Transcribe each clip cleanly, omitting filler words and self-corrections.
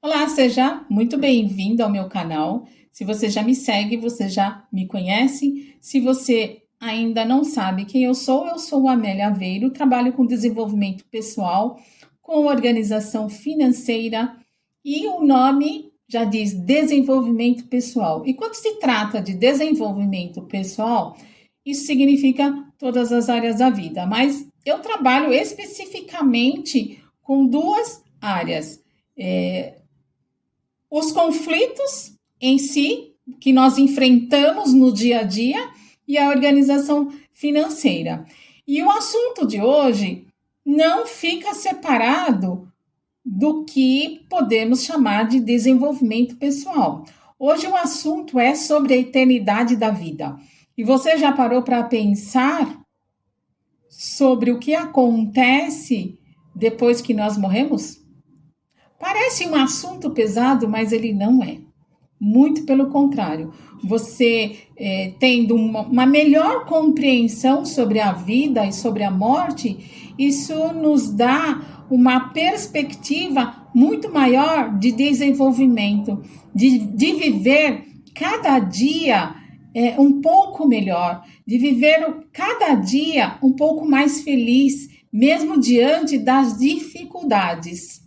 Olá, seja muito bem-vindo ao meu canal. Se você já me segue, você já me conhece. Se você ainda não sabe quem eu sou a Amélia Aveiro, trabalho com desenvolvimento pessoal, com organização financeira e o nome já diz desenvolvimento pessoal. E quando se trata de desenvolvimento pessoal, isso significa todas as áreas da vida, mas eu trabalho especificamente com duas áreas. Os conflitos em si, que nós enfrentamos no dia a dia, e a organização financeira. E o assunto de hoje não fica separado do que podemos chamar de desenvolvimento pessoal. Hoje o assunto é sobre a eternidade da vida. E você já parou para pensar sobre o que acontece depois que nós morremos? Parece um assunto pesado, mas ele não é. Muito pelo contrário, você tendo uma melhor compreensão sobre a vida e sobre a morte, isso nos dá uma perspectiva muito maior de desenvolvimento, de viver cada dia um pouco melhor, de viver cada dia um pouco mais feliz, mesmo diante das dificuldades.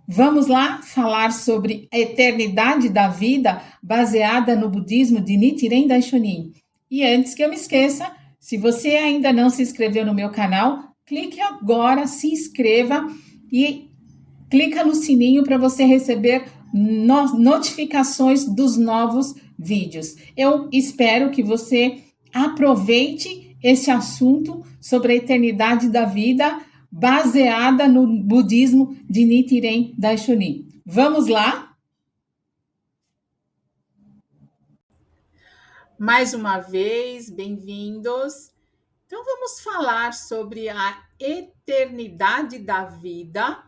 Vamos lá falar sobre a eternidade da vida baseada no budismo de Nichiren Daishonin. E antes que eu me esqueça, se você ainda não se inscreveu no meu canal, clique agora, se inscreva e clica no sininho para você receber notificações dos novos vídeos. Eu espero que você aproveite esse assunto sobre a eternidade da vida baseada no budismo de Nichiren Daishonin. Vamos lá? Mais uma vez, bem-vindos. Então, vamos falar sobre a eternidade da vida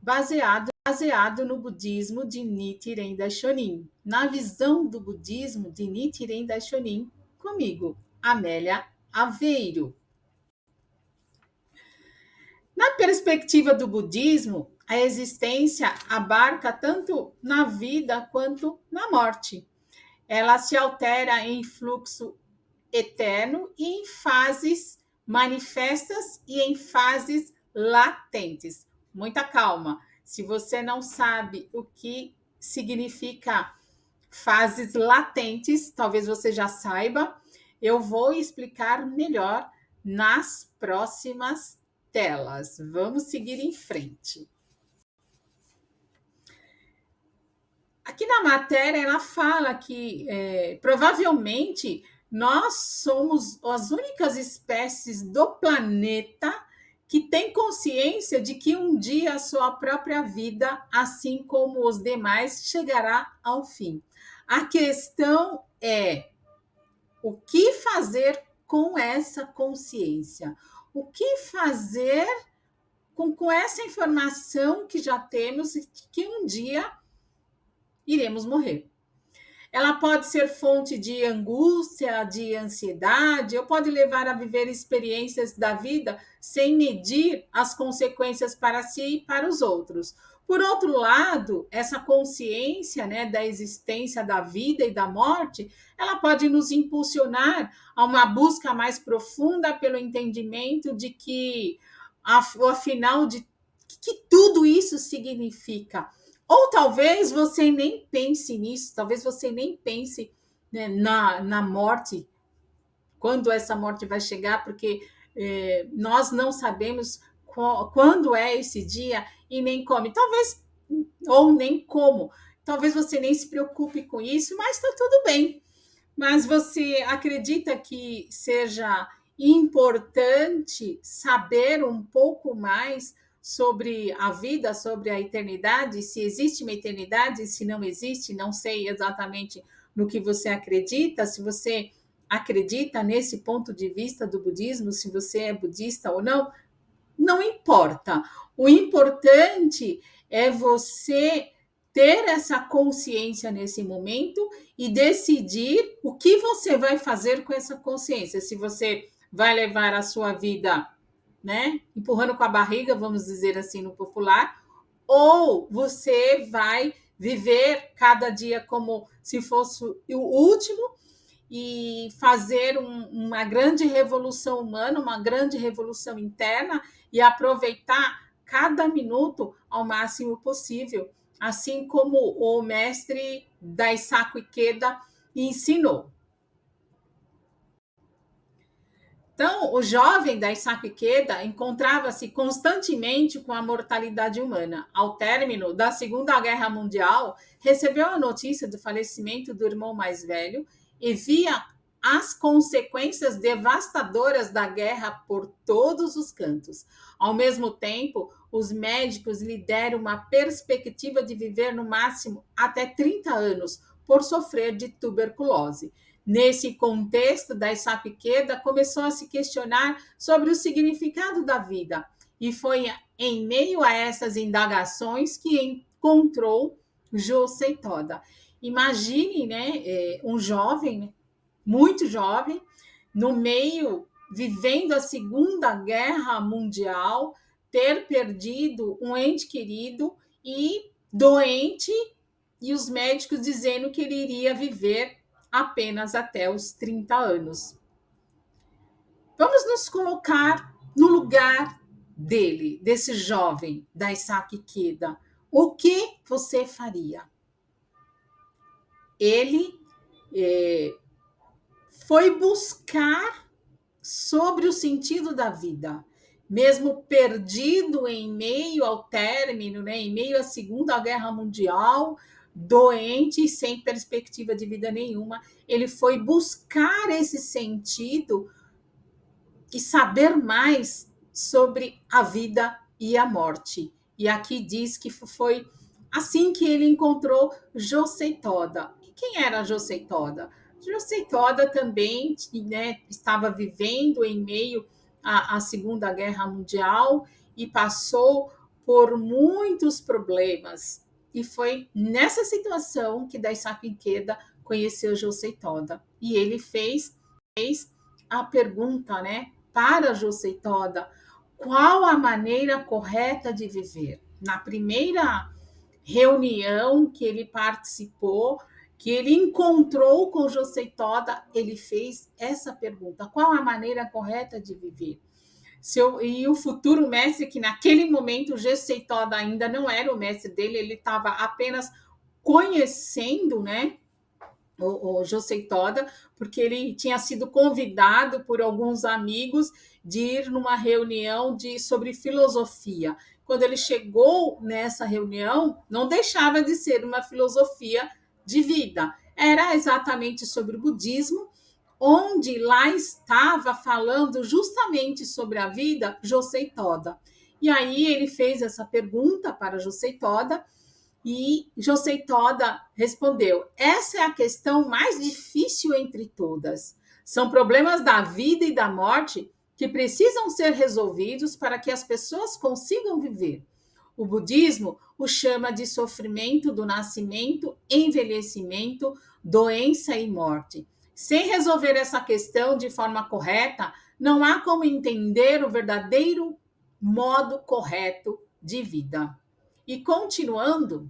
baseado no budismo de Nichiren Daishonin. Na visão do budismo de Nichiren Daishonin, comigo, Amélia Aveiro. Na perspectiva do budismo, a existência abarca tanto na vida quanto na morte. Ela se altera em fluxo eterno e em fases manifestas e em fases latentes. Muita calma. Se você não sabe o que significa fases latentes, talvez você já saiba, eu vou explicar melhor nas próximas telas. Vamos seguir em frente. Aqui na matéria, ela fala que provavelmente nós somos as únicas espécies do planeta que tem consciência de que um dia a sua própria vida, assim como os demais, chegará ao fim. A questão é o que fazer com essa consciência? O que fazer com essa informação que já temos que um dia iremos morrer? Ela pode ser fonte de angústia, de ansiedade, ou pode levar a viver experiências da vida sem medir as consequências para si e para os outros. Por outro lado, essa consciência, né, da existência da vida e da morte, ela pode nos impulsionar a uma busca mais profunda pelo entendimento de que, afinal, de que tudo isso significa. Ou talvez você nem pense nisso, talvez você nem pense, né, na morte, quando essa morte vai chegar, porque nós não sabemos quando é esse dia e nem como. Talvez, ou nem como. Talvez você nem se preocupe com isso, mas está tudo bem. Mas você acredita que seja importante saber um pouco mais sobre a vida, sobre a eternidade, se existe uma eternidade, se não existe, não sei exatamente no que você acredita, se você acredita nesse ponto de vista do budismo, se você é budista ou não, não importa. O importante é você ter essa consciência nesse momento e decidir o que você vai fazer com essa consciência. Se você vai levar a sua vida, né, empurrando com a barriga, vamos dizer assim no popular, ou você vai viver cada dia como se fosse o último e fazer uma grande revolução humana, uma grande revolução interna e aproveitar cada minuto ao máximo possível, assim como o mestre Daisaku Ikeda ensinou. Então, o jovem da Isaac Ikeda encontrava-se constantemente com a mortalidade humana. Ao término da Segunda Guerra Mundial, recebeu a notícia do falecimento do irmão mais velho e via as consequências devastadoras da guerra por todos os cantos. Ao mesmo tempo, os médicos lhe deram uma perspectiva de viver no máximo até 30 anos por sofrer de tuberculose. Nesse contexto, Daisaku Ikeda começou a se questionar sobre o significado da vida. E foi em meio a essas indagações que encontrou Josei Toda. Imagine, né, um jovem, muito jovem, no meio, vivendo a Segunda Guerra Mundial, ter perdido um ente querido e doente, e os médicos dizendo que ele iria viver apenas até os 30 anos. Vamos nos colocar no lugar dele, desse jovem, da Isaac Ikeda. O que você faria? Ele foi buscar sobre o sentido da vida, mesmo perdido em meio ao término, né, em meio à Segunda Guerra Mundial, doente e sem perspectiva de vida nenhuma, ele foi buscar esse sentido e saber mais sobre a vida e a morte. E aqui diz que foi assim que ele encontrou Josei Toda. E quem era Josei Toda? Josei Toda também, né, estava vivendo em meio à Segunda Guerra Mundial e passou por muitos problemas. E foi nessa situação que Daisaku Ikeda conheceu Josei Toda. E ele fez a pergunta, né, para Josei Toda, qual a maneira correta de viver? Na primeira reunião que ele participou, que ele encontrou com Josei Toda, ele fez essa pergunta: qual a maneira correta de viver? E o futuro mestre, que naquele momento o Josei Toda ainda não era o mestre dele, ele estava apenas conhecendo, né, o Josei Toda, porque ele tinha sido convidado por alguns amigos de ir numa reunião sobre filosofia. Quando ele chegou nessa reunião, não deixava de ser uma filosofia de vida. Era exatamente sobre o budismo, onde lá estava falando justamente sobre a vida Josei Toda. E aí ele fez essa pergunta para Josei Toda, e Josei Toda respondeu: essa é a questão mais difícil entre todas. São problemas da vida e da morte que precisam ser resolvidos para que as pessoas consigam viver. O budismo o chama de sofrimento do nascimento, envelhecimento, doença e morte. Sem resolver essa questão de forma correta, não há como entender o verdadeiro modo correto de vida. E continuando,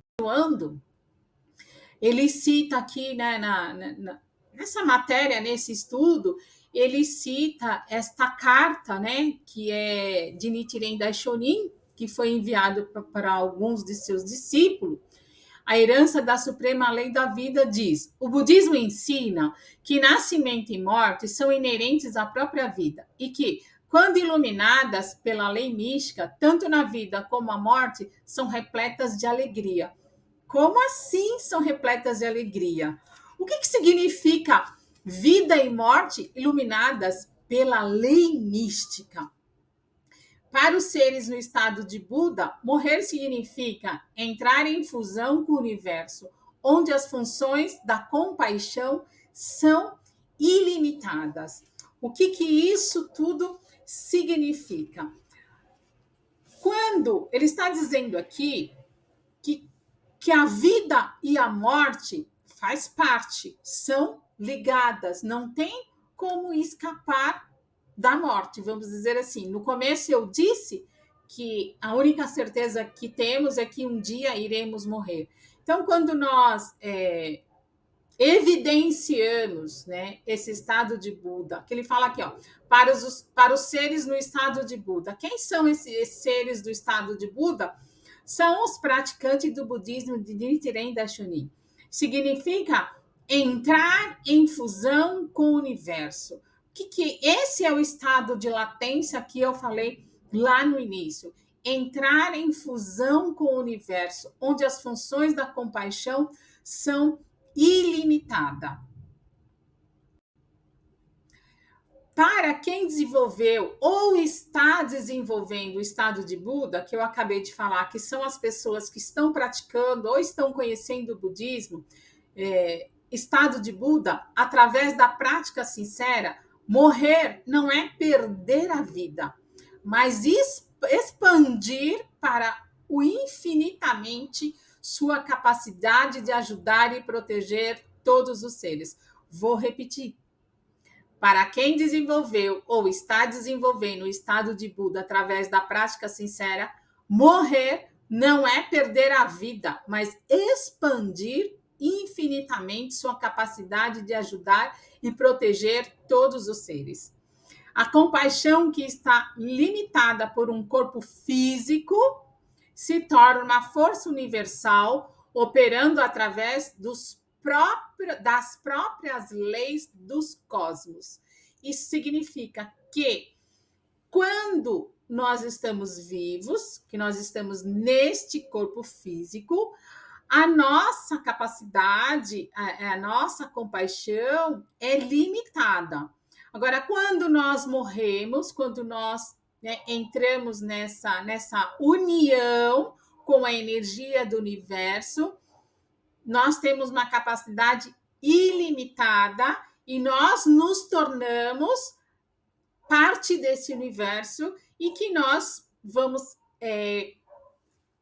ele cita aqui, né, nessa matéria, nesse estudo, ele cita esta carta, né, que é de Nichiren Daishonin, que foi enviado para alguns de seus discípulos. A herança da suprema lei da vida diz: o budismo ensina que nascimento e morte são inerentes à própria vida e que, quando iluminadas pela lei mística, tanto na vida como a morte são repletas de alegria. Como assim são repletas de alegria? O que significa vida e morte iluminadas pela lei mística? Para os seres no estado de Buda, morrer significa entrar em fusão com o universo, onde as funções da compaixão são ilimitadas. O que isso tudo significa? Quando ele está dizendo aqui que a vida e a morte faz parte, são ligadas, não tem como escapar da morte, vamos dizer assim. No começo eu disse que a única certeza que temos é que um dia iremos morrer. Então, quando nós evidenciamos, né, esse estado de Buda, que ele fala aqui, ó, para os seres no estado de Buda. Quem são esses seres do estado de Buda? São os praticantes do budismo de Nichiren Daishonin. Significa entrar em fusão com o universo. Esse é o estado de latência que eu falei lá no início. Entrar em fusão com o universo, onde as funções da compaixão são ilimitada. Para quem desenvolveu ou está desenvolvendo o estado de Buda, que eu acabei de falar, que são as pessoas que estão praticando ou estão conhecendo o budismo, estado de Buda, através da prática sincera, morrer não é perder a vida, mas expandir para o infinitamente sua capacidade de ajudar e proteger todos os seres. Vou repetir. Para quem desenvolveu ou está desenvolvendo o estado de Buda através da prática sincera, morrer não é perder a vida, mas expandir infinitamente sua capacidade de ajudar e proteger todos os seres. A compaixão que está limitada por um corpo físico se torna uma força universal operando através das próprias leis dos cosmos. Isso significa que quando nós estamos vivos, que nós estamos neste corpo físico, a nossa capacidade, a nossa compaixão é limitada. Agora, quando nós morremos, quando nós entramos nessa união com a energia do universo, nós temos uma capacidade ilimitada e nós nos tornamos parte desse universo e que nós vamos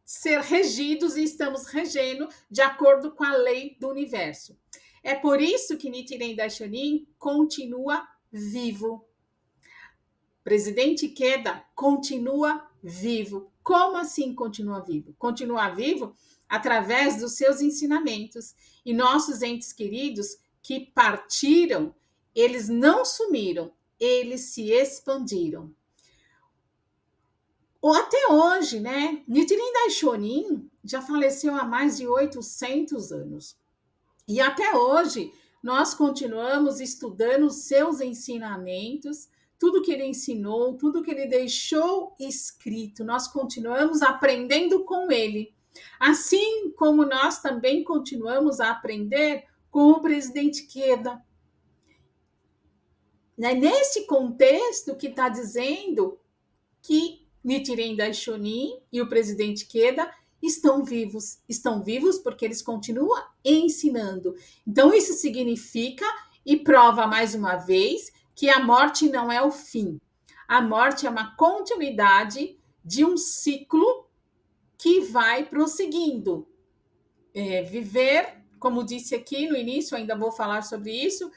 ser regidos e estamos regendo de acordo com a lei do universo. É por isso que Nichiren Daishonin continua vivo. Presidente Ikeda continua vivo. Como assim continua vivo? Continua vivo através dos seus ensinamentos. E nossos entes queridos que partiram, eles não sumiram, eles se expandiram. Ou até hoje, né? Nichiren Daishonin já faleceu há mais de 800 anos. E até hoje, nós continuamos estudando os seus ensinamentos, tudo que ele ensinou, tudo que ele deixou escrito, nós continuamos aprendendo com ele. Assim como nós também continuamos a aprender com o presidente Ikeda. Nesse contexto que está dizendo que Nichiren Daishonin e o presidente Ikeda estão vivos porque eles continuam ensinando. Então, isso significa e prova mais uma vez que a morte não é o fim. A morte é uma continuidade de um ciclo que vai prosseguindo. Viver, como disse aqui no início, ainda vou falar sobre isso,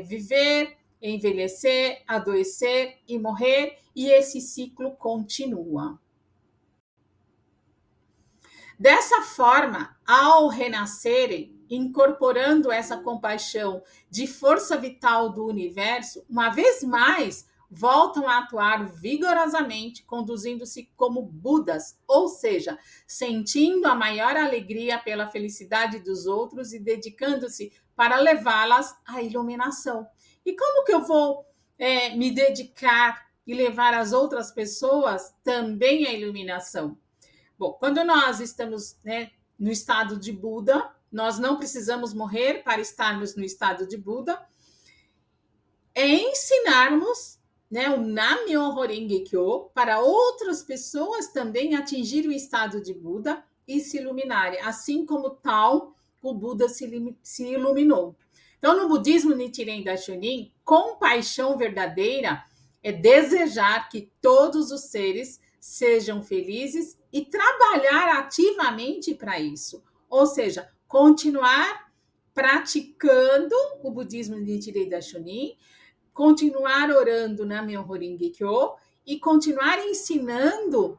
viver, envelhecer, adoecer e morrer, e esse ciclo continua. Dessa forma, ao renascerem, incorporando essa compaixão de força vital do universo, uma vez mais, voltam a atuar vigorosamente, conduzindo-se como Budas, ou seja, sentindo a maior alegria pela felicidade dos outros e dedicando-se para levá-las à iluminação. E como que eu vou me dedicar e levar as outras pessoas também à iluminação? Bom, quando nós estamos no estado de Buda, nós não precisamos morrer para estarmos no estado de Buda, ensinarmos o Nam-myoho Renge-kyo para outras pessoas também atingirem o estado de Buda e se iluminarem, assim como tal o Buda se iluminou. Então, no budismo Nichiren Daishonin, compaixão verdadeira é desejar que todos os seres sejam felizes e trabalhar ativamente para isso. Ou seja, continuar praticando o budismo de Nichiren Daishonin, continuar orando na Nam-myoho Renge-kyo e continuar ensinando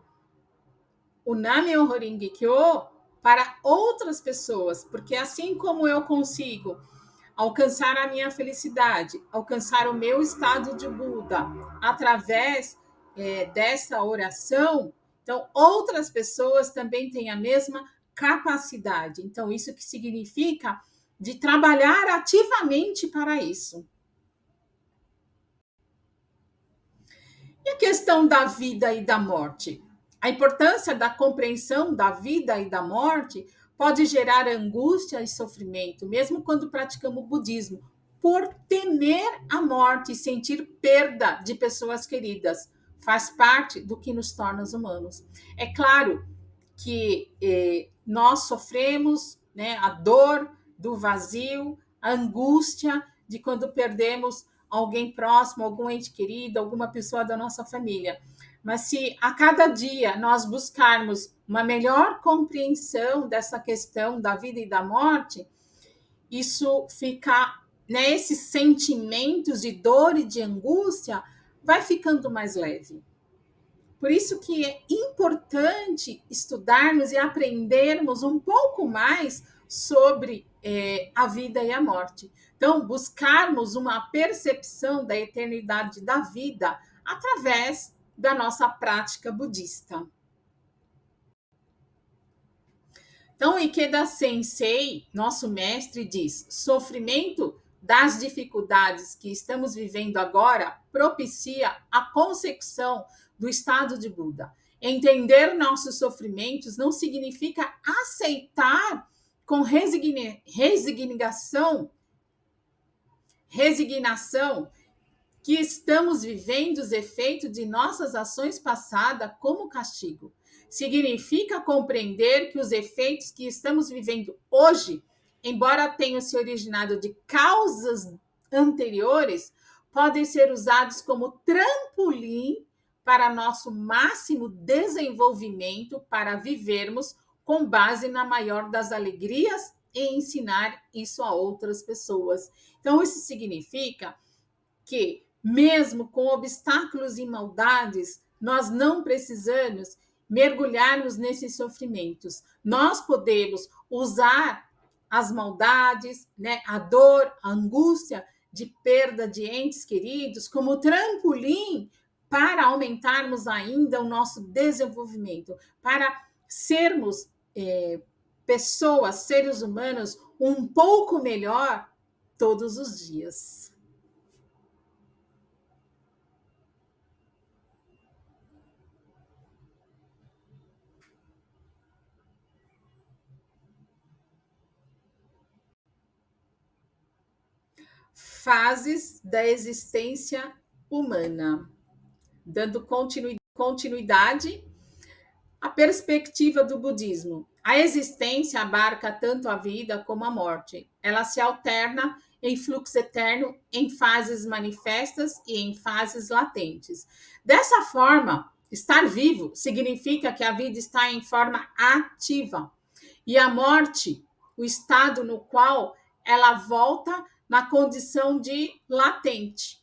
o Nam-myoho Renge Kyo para outras pessoas, porque assim como eu consigo alcançar a minha felicidade, alcançar o meu estado de Buda através dessa oração, então outras pessoas também têm a mesma capacidade. Então, isso que significa de trabalhar ativamente para isso. E a questão da vida e da morte? A importância da compreensão da vida e da morte pode gerar angústia e sofrimento, mesmo quando praticamos o budismo, por temer a morte e sentir perda de pessoas queridas. Faz parte do que nos torna humanos. É claro que nós sofremos, né, a dor do vazio, a angústia de quando perdemos alguém próximo, algum ente querido, alguma pessoa da nossa família. Mas se a cada dia nós buscarmos uma melhor compreensão dessa questão da vida e da morte, isso fica, né, esses sentimentos de dor e de angústia vai ficando mais leve. Por isso que é importante estudarmos e aprendermos um pouco mais sobre a vida e a morte. Então, buscarmos uma percepção da eternidade da vida através da nossa prática budista. Então, Ikeda Sensei, nosso mestre, diz: sofrimento das dificuldades que estamos vivendo agora propicia a consecução do estado de Buda. Entender nossos sofrimentos não significa aceitar com resignação que estamos vivendo os efeitos de nossas ações passadas como castigo. Significa compreender que os efeitos que estamos vivendo hoje, embora tenham se originado de causas anteriores, podem ser usados como trampolim para nosso máximo desenvolvimento para vivermos com base na maior das alegrias e ensinar isso a outras pessoas. Então, isso significa que, mesmo com obstáculos e maldades, nós não precisamos mergulharmos nesses sofrimentos. Nós podemos usar as maldades, né, a dor, a angústia de perda de entes queridos como trampolim para aumentarmos ainda o nosso desenvolvimento, para sermos pessoas, seres humanos, um pouco melhor todos os dias. Fases da existência humana, dando continuidade à perspectiva do budismo. A existência abarca tanto a vida como a morte. Ela se alterna em fluxo eterno, em fases manifestas e em fases latentes. Dessa forma, estar vivo significa que a vida está em forma ativa e a morte, o estado no qual ela volta na condição de latente.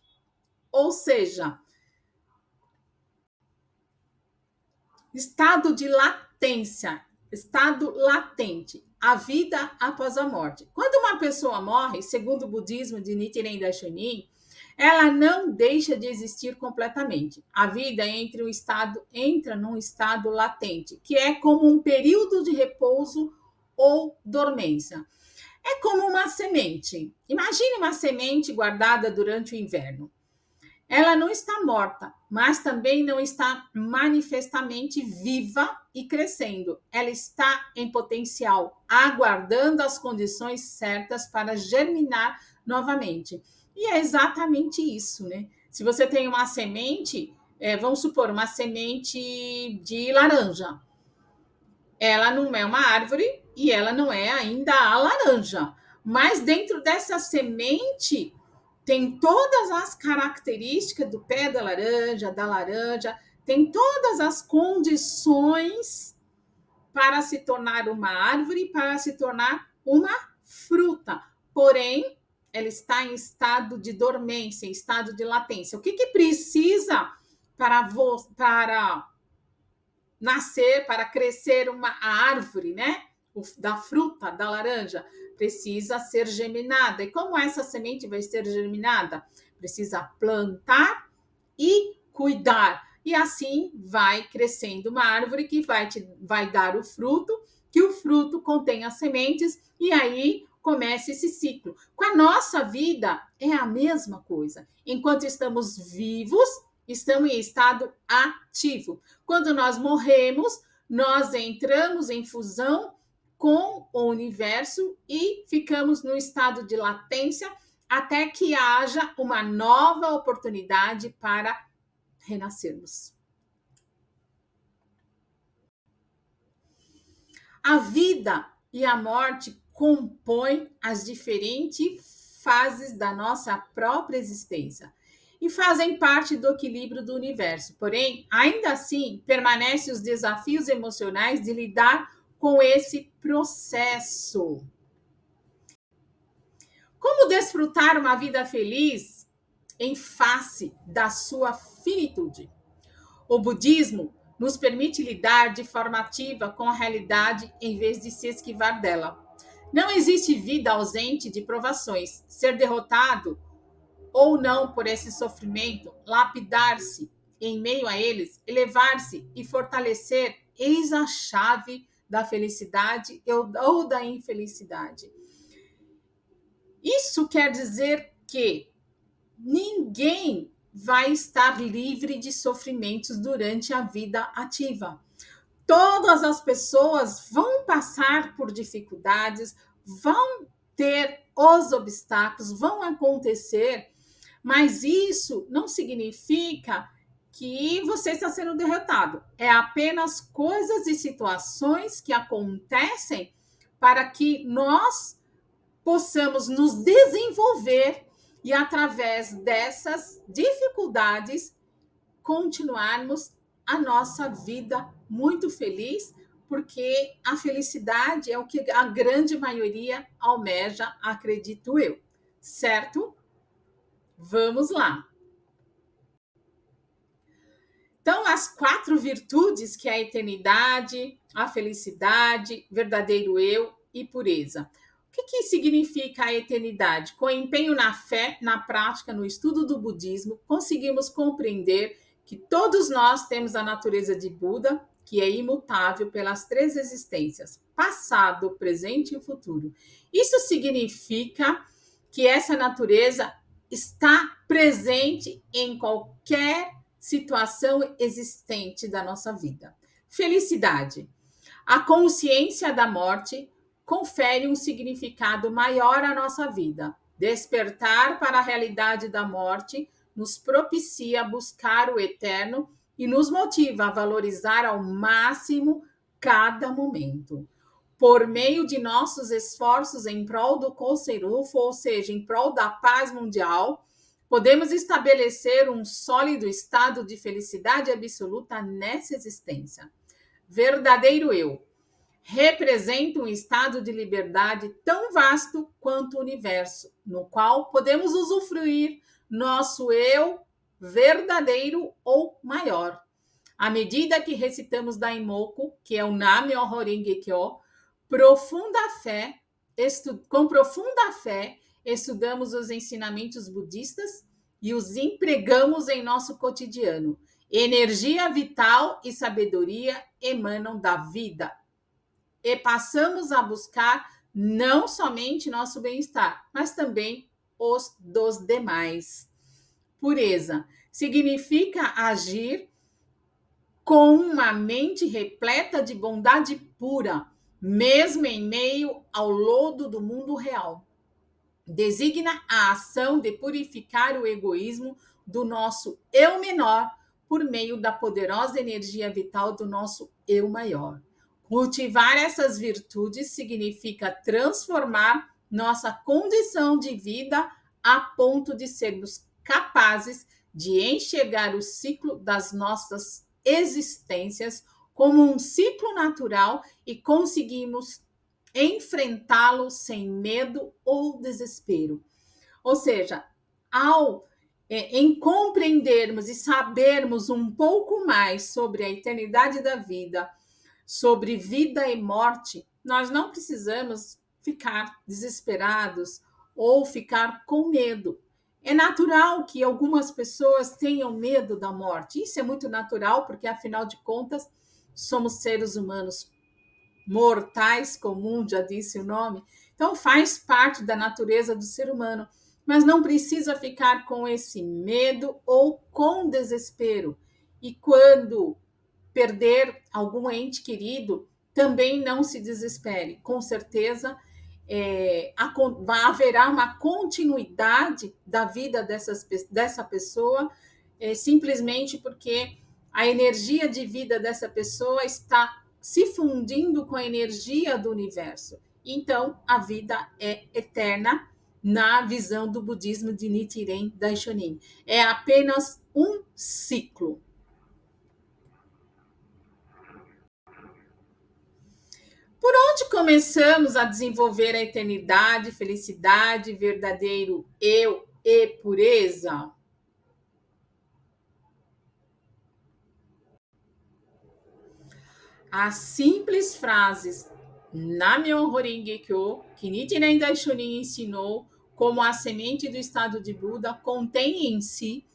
Ou seja, estado de latência, estado latente, a vida após a morte. Quando uma pessoa morre, segundo o budismo de Nichiren Daishonin, ela não deixa de existir completamente. A vida entra num estado latente, que é como um período de repouso ou dormência. É como uma semente. Imagine uma semente guardada durante o inverno. Ela não está morta, mas também não está manifestamente viva e crescendo. Ela está em potencial, aguardando as condições certas para germinar novamente. E é exatamente isso, né? Se você tem uma semente, vamos supor, uma semente de laranja. Ela não é uma árvore e ela não é ainda a laranja. Mas dentro dessa semente tem todas as características do pé da laranja, tem todas as condições para se tornar uma árvore, para se tornar uma fruta. Porém, ela está em estado de dormência, em estado de latência. O que precisa para nascer, para crescer uma árvore, né? Da fruta, da laranja, precisa ser germinada. E como essa semente vai ser germinada? Precisa plantar e cuidar. E assim vai crescendo uma árvore que vai dar o fruto, que o fruto contém as sementes, e aí começa esse ciclo. Com a nossa vida é a mesma coisa. Enquanto estamos vivos, estamos em estado ativo. Quando nós morremos, nós entramos em fusão com o universo e ficamos no estado de latência até que haja uma nova oportunidade para renascermos. A vida e a morte compõem as diferentes fases da nossa própria existência e fazem parte do equilíbrio do universo. Porém, ainda assim, permanecem os desafios emocionais de lidar com esse processo. Como desfrutar uma vida feliz em face da sua finitude? O budismo nos permite lidar de forma ativa com a realidade em vez de se esquivar dela. Não existe vida ausente de provações. Ser derrotado ou não por esse sofrimento, lapidar-se em meio a eles, elevar-se e fortalecer, eis a chave da felicidade ou da infelicidade. Isso quer dizer que ninguém vai estar livre de sofrimentos durante a vida ativa. Todas as pessoas vão passar por dificuldades, vão ter os obstáculos, vão acontecer, mas isso não significa que você está sendo derrotado. É apenas coisas e situações que acontecem para que nós possamos nos desenvolver e, através dessas dificuldades, continuarmos a nossa vida muito feliz, porque a felicidade é o que a grande maioria almeja, acredito eu, certo? Vamos lá. Então, as 4 virtudes, que é a eternidade, a felicidade, verdadeiro eu e pureza. O que significa a eternidade? Com empenho na fé, na prática, no estudo do budismo, conseguimos compreender que todos nós temos a natureza de Buda, que é imutável pelas 3 existências, passado, presente e futuro. Isso significa que essa natureza está presente em qualquer situação existente da nossa vida. Felicidade. A consciência da morte confere um significado maior à nossa vida. Despertar para a realidade da morte nos propicia buscar o eterno e nos motiva a valorizar ao máximo cada momento. Por meio de nossos esforços em prol do Koserufo, ou seja, em prol da paz mundial, podemos estabelecer um sólido estado de felicidade absoluta nessa existência. Verdadeiro eu representa um estado de liberdade tão vasto quanto o universo, no qual podemos usufruir nosso eu verdadeiro ou maior. À medida que recitamos Daimoku, que é o Nam-myoho Renge-kyo, com profunda fé, estudamos os ensinamentos budistas e os empregamos em nosso cotidiano. Energia vital e sabedoria emanam da vida e passamos a buscar não somente nosso bem-estar, mas também os dos demais. Pureza significa agir com uma mente repleta de bondade pura, mesmo em meio ao lodo do mundo real. Designa a ação de purificar o egoísmo do nosso eu menor por meio da poderosa energia vital do nosso eu maior. Cultivar essas virtudes significa transformar nossa condição de vida a ponto de sermos capazes de enxergar o ciclo das nossas existências como um ciclo natural e conseguimos enfrentá-lo sem medo ou desespero. Ou seja, ao em compreendermos e sabermos um pouco mais sobre a eternidade da vida, sobre vida e morte, nós não precisamos ficar desesperados ou ficar com medo. É natural que algumas pessoas tenham medo da morte. Isso é muito natural, porque afinal de contas, somos seres humanos mortais, comum, já disse o nome. Então, faz parte da natureza do ser humano, mas não precisa ficar com esse medo ou com desespero. E quando perder algum ente querido, também não se desespere. Com certeza, haverá uma continuidade da vida dessa pessoa, simplesmente porque a energia de vida dessa pessoa está se fundindo com a energia do universo. Então, a vida é eterna na visão do budismo de Nichiren Daishonin. É apenas um ciclo. Por onde começamos a desenvolver a eternidade, felicidade, verdadeiro eu e pureza? As simples frases Nam-myoho Renge-kyo, que Nichiren Daishonin ensinou como a semente do estado de Buda, contém em si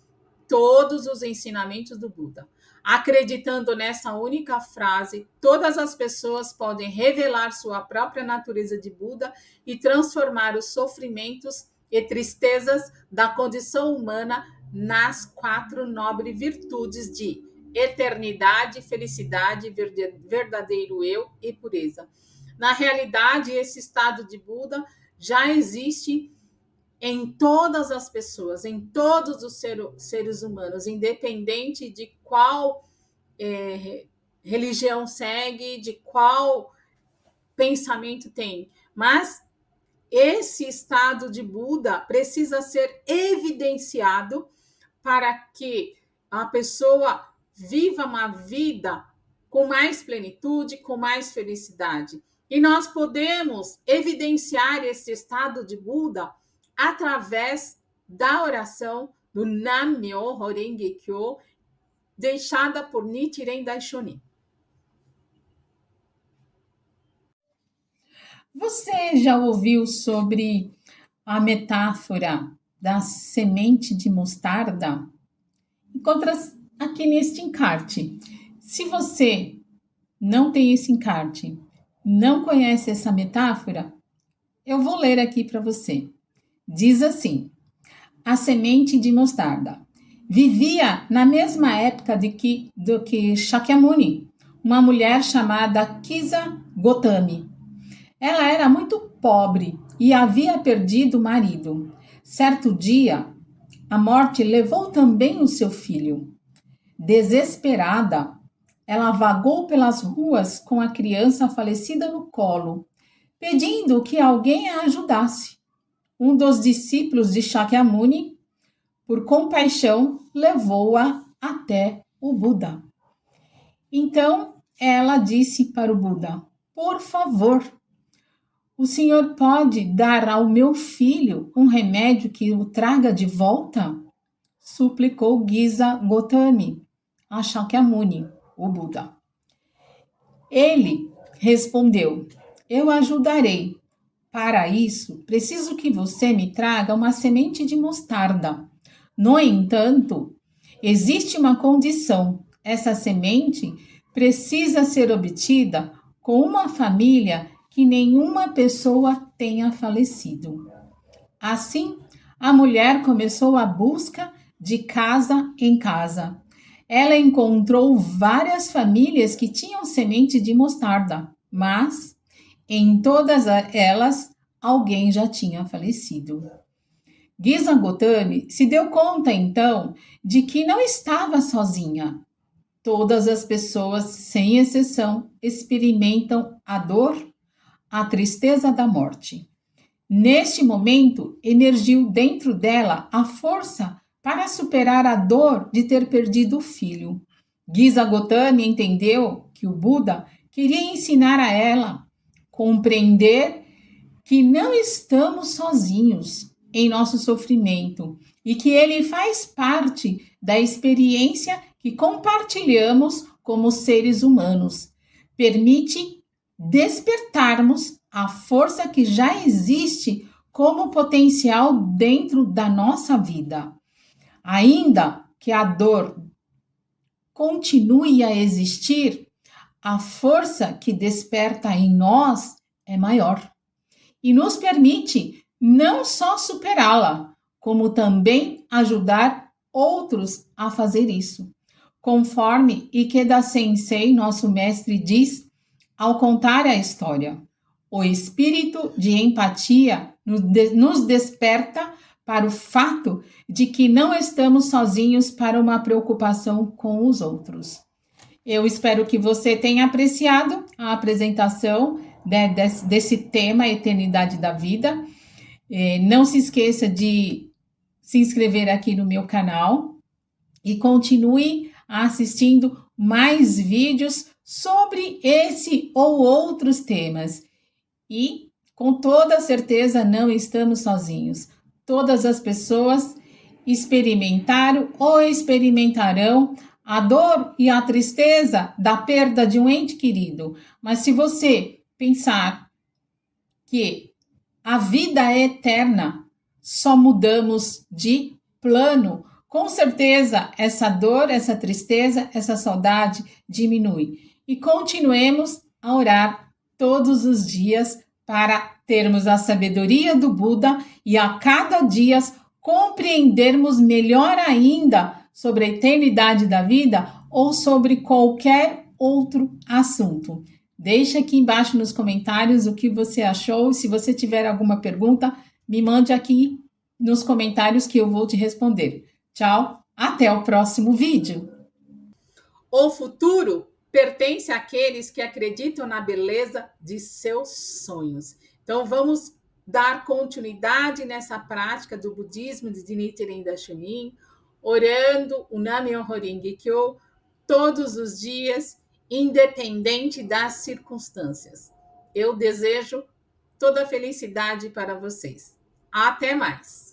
todos os ensinamentos do Buda. Acreditando nessa única frase, todas as pessoas podem revelar sua própria natureza de Buda e transformar os sofrimentos e tristezas da condição humana nas 4 nobres virtudes de eternidade, felicidade, verdadeiro eu e pureza. Na realidade, esse estado de Buda já existe em todas as pessoas, em todos os seres humanos, independente de qual religião segue, de qual pensamento tem. Mas esse estado de Buda precisa ser evidenciado para que a pessoa viva uma vida com mais plenitude, com mais felicidade. E nós podemos evidenciar esse estado de Buda através da oração do Nam-myoho Renge-kyo, deixada por Nichiren Daishonin. Você já ouviu sobre a metáfora da semente de mostarda? Encontra aqui neste encarte. Se você não tem esse encarte, não conhece essa metáfora, eu vou ler aqui para você. Diz assim: a semente de mostarda vivia na mesma época do que Shakyamuni, uma mulher chamada Kisa Gotami. Ela era muito pobre e havia perdido o marido. Certo dia, a morte levou também o seu filho. Desesperada, ela vagou pelas ruas com a criança falecida no colo, pedindo que alguém a ajudasse. Um dos discípulos de Shakyamuni, por compaixão, levou-a até o Buda. Então, ela disse para o Buda: por favor, o senhor pode dar ao meu filho um remédio que o traga de volta? Suplicou Gisa Gotami a Shakyamuni, o Buda. Ele respondeu: eu ajudarei. Para isso, preciso que você me traga uma semente de mostarda. No entanto, existe uma condição. Essa semente precisa ser obtida com uma família que nenhuma pessoa tenha falecido. Assim, a mulher começou a busca de casa em casa. Ela encontrou várias famílias que tinham semente de mostarda, mas em todas elas alguém já tinha falecido. Gisa Gotami se deu conta então de que não estava sozinha. Todas as pessoas, sem exceção, experimentam a dor, a tristeza da morte. Neste momento, emergiu dentro dela a força para superar a dor de ter perdido o filho. Gisa Gotami entendeu que o Buda queria ensinar a ela compreender que não estamos sozinhos. em nosso sofrimento e que ele faz parte da experiência que compartilhamos como seres humanos. Permite despertarmos a força que já existe como potencial dentro da nossa vida. Ainda que a dor continue a existir, a força que desperta em nós é maior e nos permite não só superá-la, como também ajudar outros a fazer isso. Conforme Ikeda Sensei, nosso mestre, diz, ao contar a história, o espírito de empatia nos desperta para o fato de que não estamos sozinhos para uma preocupação com os outros. Eu espero que você tenha apreciado a apresentação desse tema, Eternidade da Vida. Não se esqueça de se inscrever aqui no meu canal e continue assistindo mais vídeos sobre esse ou outros temas. E, com toda certeza, não estamos sozinhos. Todas as pessoas experimentaram ou experimentarão a dor e a tristeza da perda de um ente querido. Mas se você pensar que a vida é eterna, só mudamos de plano, com certeza essa dor, essa tristeza, essa saudade diminui. E continuemos a orar todos os dias para termos a sabedoria do Buda e a cada dia compreendermos melhor ainda sobre a eternidade da vida ou sobre qualquer outro assunto. Deixe aqui embaixo nos comentários o que você achou. Se você tiver alguma pergunta, me mande aqui nos comentários que eu vou te responder. Tchau, até o próximo vídeo. O futuro pertence àqueles que acreditam na beleza de seus sonhos. Então, vamos dar continuidade nessa prática do budismo de Nichiren Daishonin, orando o Nam-myoho Renge Kyo todos os dias, independente das circunstâncias. Eu desejo toda a felicidade para vocês. Até mais!